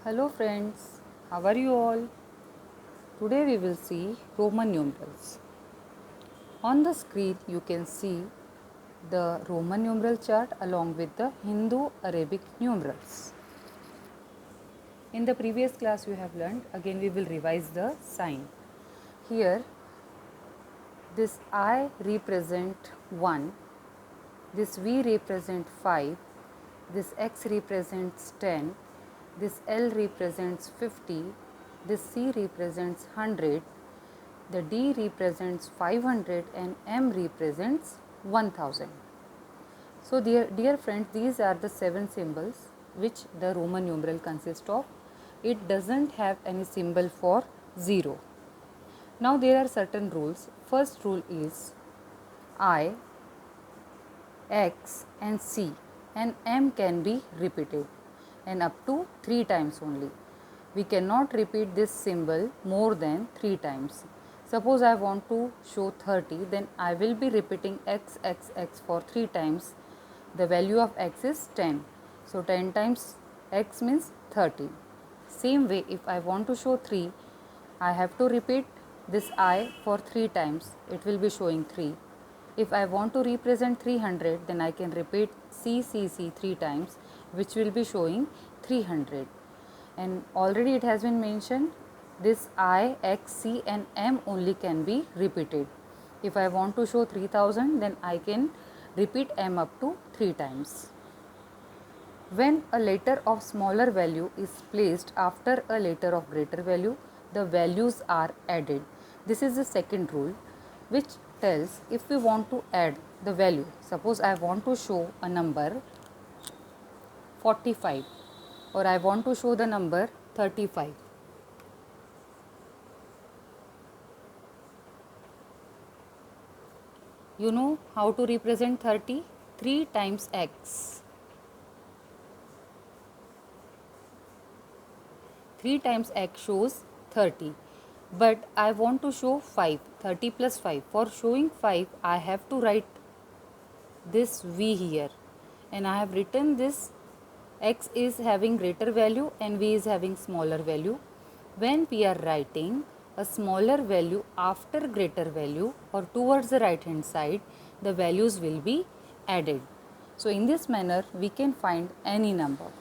Hello friends, how are you all? Today we will see Roman numerals. On the screen you can see the Roman numeral chart along with the Hindu Arabic numerals. In the previous class you have learned, again we will revise the sign. Here this I represent 1, this V represent 5, this X represents 10, this L represents 50, this C represents 100, the D represents 500 and M represents 1000. So dear friends, these are the 7 symbols which the Roman numeral consists of. It doesn't have any symbol for 0. Now there are certain rules. First rule is I, X and C and M can be repeated and up to 3 times only. We cannot repeat this symbol more than 3 times. Suppose I want to show 30, then I will be repeating X, X, X for 3 times. The value of X is 10. So 10 times X means 30. Same way, if I want to show 3, I have to repeat this I for 3 times. It will be showing 3. If I want to represent 300, then I can repeat C, C, C 3 times, which will be showing 300. And already it has been mentioned, this I, X, C and M only can be repeated. If I want to show 3000, then I can repeat M up to 3 times. When a letter of smaller value is placed after a letter of greater value, the values are added. This is the second rule, which tells if we want to add the value. Suppose I want to show a number 45 or I want to show the number 35. You know how to represent 30? 3 times X. 3 times X shows 30. But I want to show 5. 30 plus 5. For showing 5, I have to write this V here. And I have written this X is having greater value and V is having smaller value. When we are writing a smaller value after greater value or towards the right hand side, the values will be added. So in this manner we can find any number.